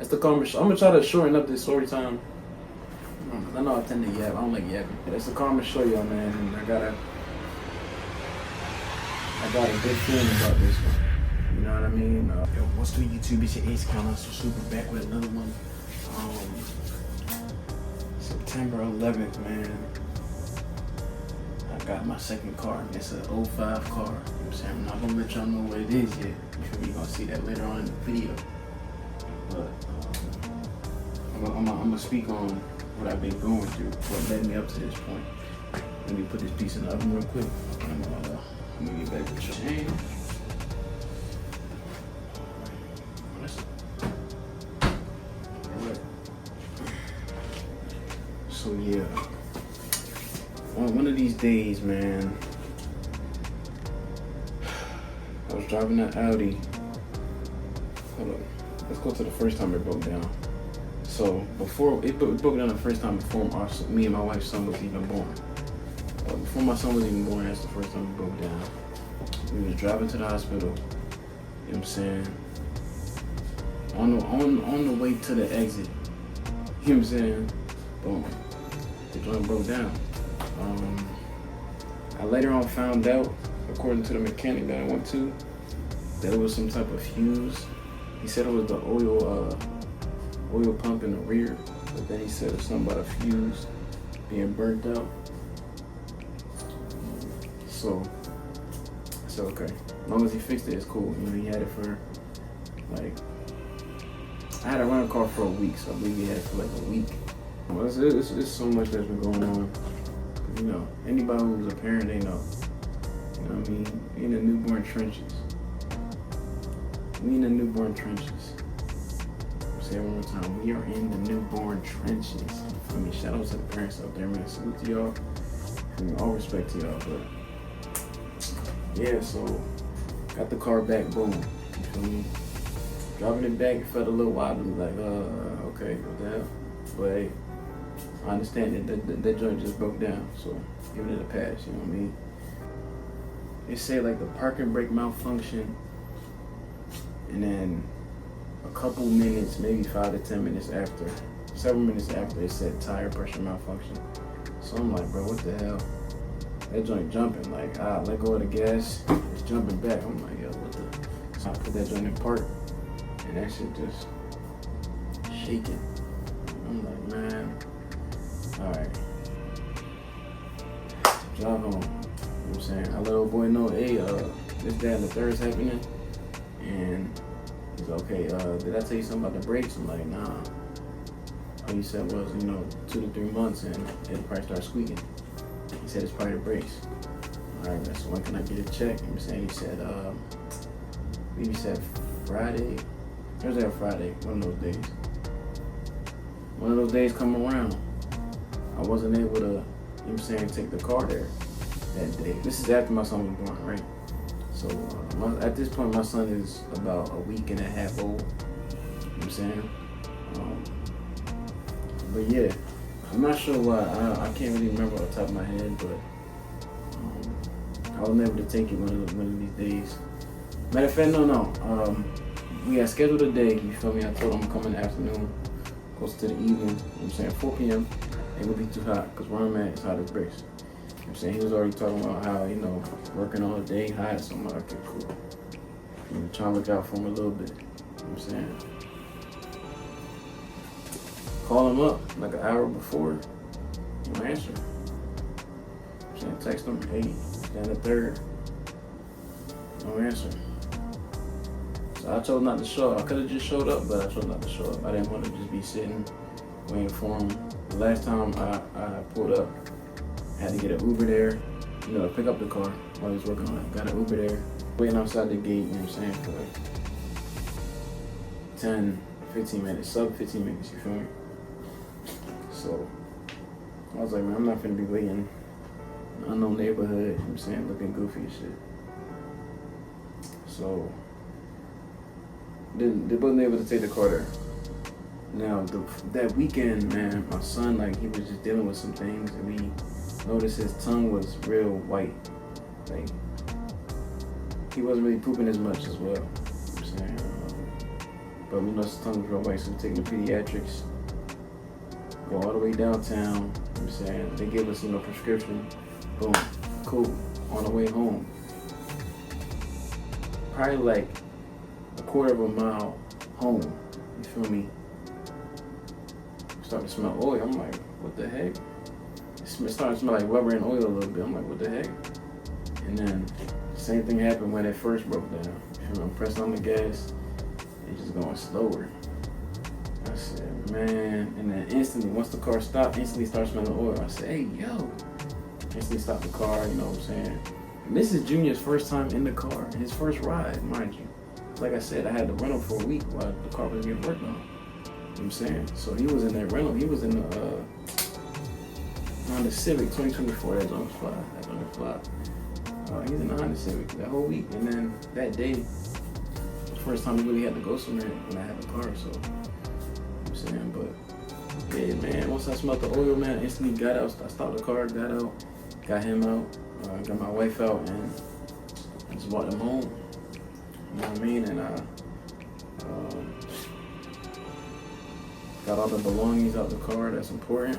the calmer. I'm gonna try to shorten up this story time. I know I tend to yap. I don't like yapping. That's the calmer show, y'all, man. And I got a good feeling about this one. You know what I mean? Yo, what's good, YouTube? It's your Ace Counter. So super back with another one. September 11th, man. I got my second car. It's an 05 car. You know what I'm saying? I'm not gonna let y'all know what it is yet. You're gonna see that later on in the video. But I'm gonna speak on what I've been going through, what led me up to this point. Let me put this piece in the oven real quick. I'm gonna get back with your hand. Alright. So yeah. On one of these days, man, I was driving that Audi. Hold on. Let's go to the first time it broke down. So before it broke down the first time before me and my wife's son was even born. Before my son was even born, that's the first time it broke down. We was driving to the hospital. You know what I'm saying? On the way to the exit. You know what I'm saying? Boom. The joint broke down. I later on found out, according to the mechanic that I went to, that it was some type of fuse. He said it was the oil pump in the rear, but then he said it's something about a fuse being burnt out. So I said, okay, as long as he fixed it, it's cool. You know, he had it for like, I had a rental car for a week, so I believe he had it for like a week. Well, it's so much that's been going on. You know, anybody who's a parent, they know. You know what I mean? We in the newborn trenches. We in the newborn trenches. I'll say it one more time. We are in the newborn trenches. I mean, shout out to the parents out there, man. Salute to y'all. I mean, all respect to y'all, but yeah, so got the car back, boom. You feel me? Driving it back, it felt a little wild. I'm like, okay, what the hell? But hey, I understand that joint just broke down, so giving it a pass, you know what I mean? They say like the parking brake malfunction, and then a couple minutes, maybe 5 to 10 minutes after, several minutes after, it said tire pressure malfunction. So I'm like, bro, what the hell? That joint jumping, like, let go of the gas, it's jumping back. I'm like, yo, what the? So I put that joint in park, and that shit just shaking. I'm like, man, all right, drive home. You know what I'm saying? I let old boy know, hey, this, that, and the third is happening. And he's like, okay, did I tell you something about the brakes? I'm like, nah. All he said was, 2 to 3 months and it'll probably start squeaking. He said it's probably the brakes. All right, so when can I get it checked? I'm saying, he said, maybe said Friday, Thursday or Friday, one of those days. One of those days come around, I wasn't able to, you know what I'm saying, take the car there that day. This is after my son was born, right? So at this point, my son is about a week and a half old. You know what I'm saying? But yeah, I'm not sure why. I can't really remember off the top of my head, but I wasn't able to take it one of these days. Matter of fact, no. We had scheduled a day, you feel me? I told him I'm coming in the afternoon, goes to the evening, you know what I'm saying, 4 p.m. It would be too hot, because where I'm at, it's hot as bricks. You know what I'm saying? He was already talking about how, working all day hot, so I'm like, okay, cool. Trying to look out for him a little bit. You know what I'm saying? Call him up like an hour before, he don't answer. You know what I'm saying? Text him, hey, stand the third. No answer. So I chose not to show up. I could have just showed up, but I chose not to show up. I didn't want to just be sitting, waiting for him. The last time I pulled up, I had to get an Uber there, to pick up the car while I was working on it. Got an Uber there, waiting outside the gate, you know what I'm saying, for like 10, 15 minutes, sub 15 minutes, you feel me? So I was like, man, I'm not finna be waiting in an unknown neighborhood, you know what I'm saying, looking goofy and shit. So they wasn't able to take the car there. Now, that weekend, man, my son, he was just dealing with some things, and we noticed his tongue was real white. He wasn't really pooping as much as well. You know what I'm saying? But you know, sometimes real white, so we take the pediatrics, go all the way downtown. You know what I'm saying? They give us, prescription. Boom, cool. On the way home, probably like a quarter of a mile home. You feel me? Start to smell oil. I'm like, what the heck? It started to smell like rubber and oil a little bit. I'm like, what the heck? And then same thing happened when it first broke down. You know, I'm pressing on the gas, it's just going slower. I said, man, and then instantly, once the car stopped, instantly started smelling oil. I said, hey, yo. Instantly stopped the car, you know what I'm saying? And this is Junior's first time in the car, his first ride, mind you. Like I said, I had to rent him for a week while the car was getting worked on. You know what I'm saying? So he was in that rental. He was in the Honda Civic 2024. That's on the fly. That's on the fly. He's in the Honda Civic that whole week. And then that day, the first time he really had to go somewhere when I had the car. So, you know what I'm saying? But, yeah, man, once I smelled the oil, man, I instantly got out. I stopped the car, got out, got him out, got my wife out, and I just brought them home. You know what I mean? And got all the belongings out the car. That's important.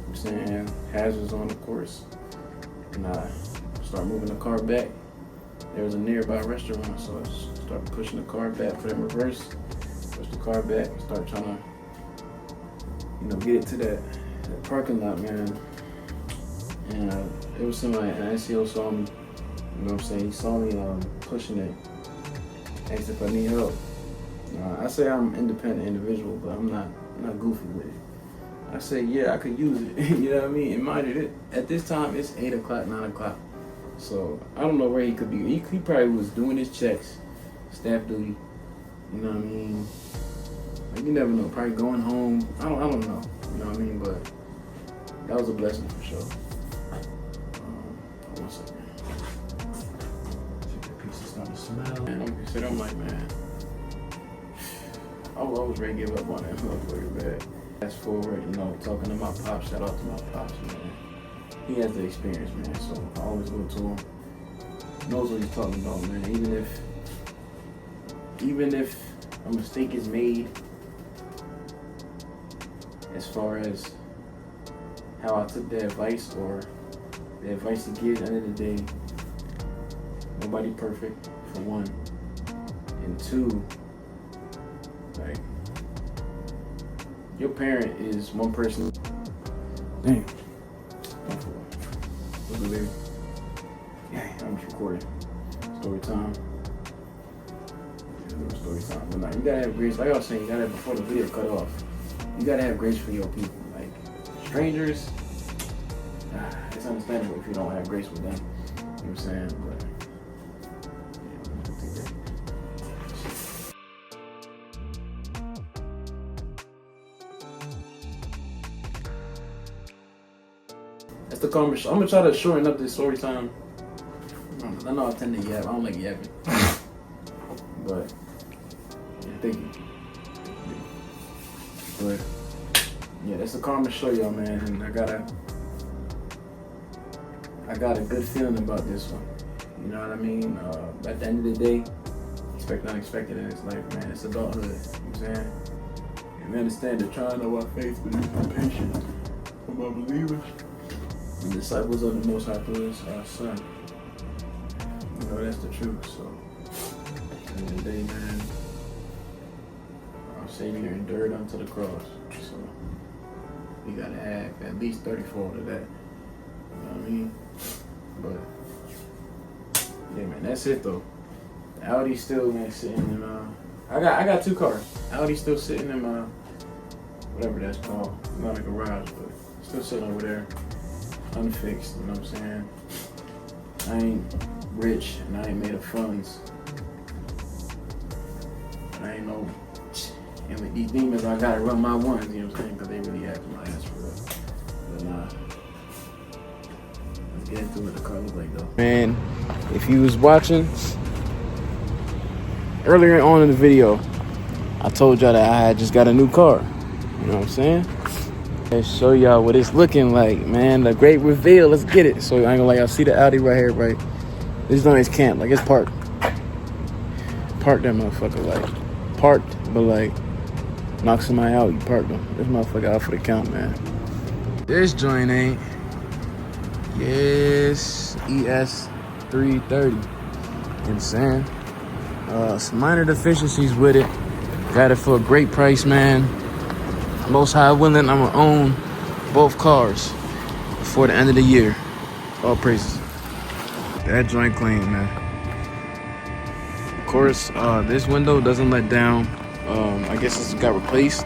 I'm saying hazards on the course. And I start moving the car back. There was a nearby restaurant, so I start pushing the car back, put it in reverse, push the car back, start trying to, get it to that parking lot, man. And it was somebody, an NCO saw me. You know what I'm saying? He saw me pushing it. Asked if I need help. I say I'm an independent individual, but I'm not goofy with it. I say, yeah, I could use it. You know what I mean? And mind you, at this time, it's 8 o'clock, 9 o'clock. So I don't know where he could be. He probably was doing his checks, staff duty. You know what I mean? Like, you never know. Probably going home. I don't know. You know what I mean? But that was a blessing for sure. One second. That piece is starting to smell. And I'm like, man, I was ready to give up on that motherfucker, man. Fast forward, talking to my pops. Shout out to my pops, man. He has the experience, man. So I always go to him. Knows what he's talking about, man. Even if a mistake is made, as far as how I took the advice or the advice he gives, at the end of the day, nobody perfect, for one. And two, like, your parent is one person. Damn. Yeah, I'm just recording. Storytime. Storytime. But nah, you gotta have grace. Like I was saying, you gotta have, before the video cut off, you gotta have grace for your people. Like, strangers, it's understandable if you don't have grace with them. You know what I'm saying? But, that's the conversation. I'm gonna try to shorten up this story time. I know I tend to yap. I don't like yapping. But, yeah, thank you. But, yeah, that's the karma show, y'all, man. And I got a good feeling about this one. You know what I mean? At the end of the day, expect the unexpected in this life, man. It's adulthood. You know what I'm saying? And we understand the trying of our faith, but it's patient from our believers. The disciples of the Most High through our Son. You know, that's the truth. So, at the end of the day, man, our Savior endured unto the cross. So, we gotta have at least 34 of that. You know what I mean? But, yeah, man, that's it though. The Audi's still, man, sitting in, I got 2 cars. Audi's still sitting in my, whatever that's called. Not a garage, but still sitting over there. Unfixed, you know what I'm saying? I ain't rich and I ain't made of funds. I ain't no, and with these demons I gotta run my ones, you know what I'm saying? Because they really acting my ass for real. But nah, let's get into what the car looks like though. Man, if you was watching earlier on in the video, I told y'all that I had just got a new car. You know what I'm saying? And show y'all what it's looking like, man. The great reveal. Let's get it. So I ain't gonna lie, y'all see the Audi right here, right? This is on his camp, like it's parked. Parked that motherfucker, like parked But like, knock somebody out, you park them. This motherfucker out for the count, man. This joint ain't. Yes, ES 330. You know what I'm saying? Some minor deficiencies with it. Got it for a great price, man. Most high willing, I'm gonna own both cars before the end of the year. All praises. That joint clean, man. Of course, this window doesn't let down. I guess it's got replaced,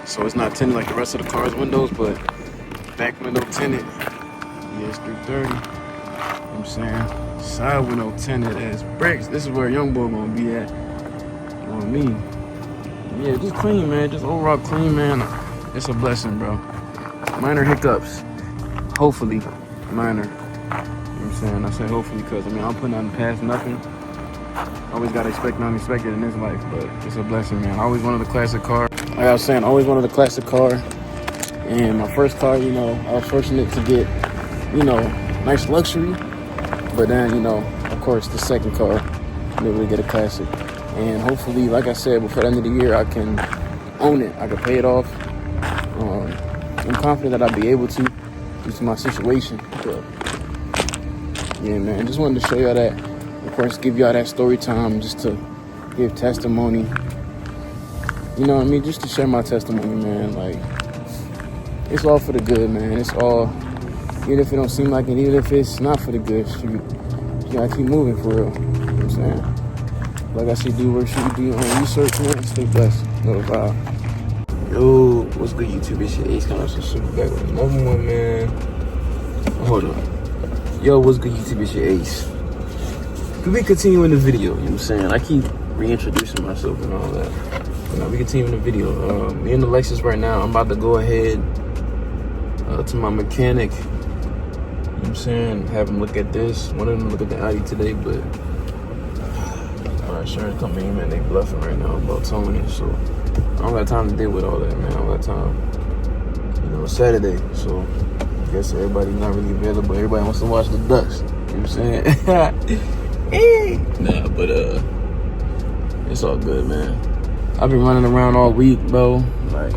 so it's not tinted like the rest of the car's windows, but back window tinted. ES 330. You know what I'm saying? Side window tinted as bricks. This is where young boy gonna be at. You know what I mean? Yeah, just clean, man. Just overall clean, man. It's a blessing, bro. Minor hiccups. Hopefully, minor. You know what I'm saying? I say hopefully because, I mean, I'm putting on past nothing. Always gotta expect unexpected in this life, but it's a blessing, man. I always wanted a classic car. Like I was saying, I always wanted a classic car. And my first car, you know, I was fortunate to get, you know, nice luxury. But then, you know, of course, the second car, I'm able to get a classic. And hopefully, like I said, before the end of the year, I can own it. I can pay it off. I'm confident that I'll be able to due to my situation. But yeah, man, just wanted to show y'all that. Of course, give y'all that story time just to give testimony. You know what I mean? Just to share my testimony, man. Like, it's all for the good, man. It's all, even if it don't seem like it, even if it's not for the good, you gotta keep moving for real. You know what I'm saying? Like I said, do what you do your own research, man. Stay blessed. No vibe. Yo, what's good, YouTube? It's your Ace coming some super back with another one, man. Hold on. Yo, what's good, YouTube? It's your Ace. Could we continue in the video? You know what I'm saying? I keep reintroducing myself and all that. But now we continue in the video. Me and the Lexus right now, I'm about to go ahead to my mechanic. You know what I'm saying? Have him look at this. One of them look at the Audi today, but our insurance company, man, they bluffing right now about towing it, so I don't got time to deal with all that, man. I don't got time. You know, it's Saturday, so I guess everybody not really available. Everybody wants to watch the Ducks. You know what I'm saying? Nah, but it's all good, man. I've been running around all week, bro. Like,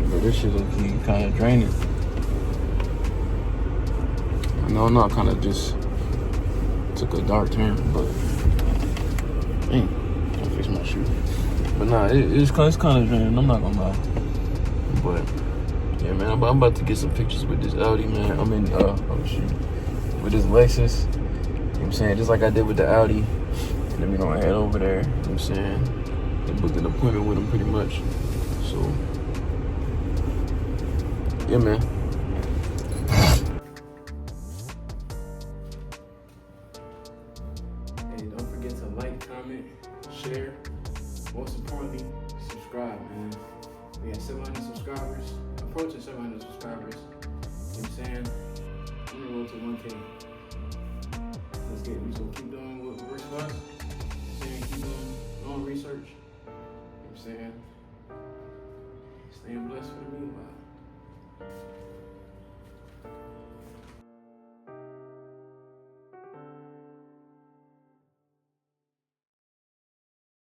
but this shit will keep kind of draining. I know, not kind of just took a dark turn, but dang, gotta fix my shoe. But nah, it's kind of draining. I'm not gonna lie. But yeah, man, I'm about to get some pictures with this Audi, man. I mean, with this Lexus. You know what I'm saying? Just like I did with the Audi. And then we gonna head over there. You know what I'm saying? They booked an appointment with him pretty much. So yeah, man. Hey, don't forget to like, comment, share. Most importantly, subscribe, man. We have 700 subscribers, approaching 700 subscribers. You know what I'm saying? I'm gonna roll to 1K. Let's get it. We just gonna keep doing what works for us. Keep doing our own research. You know what I'm saying? Staying blessed for the meanwhile.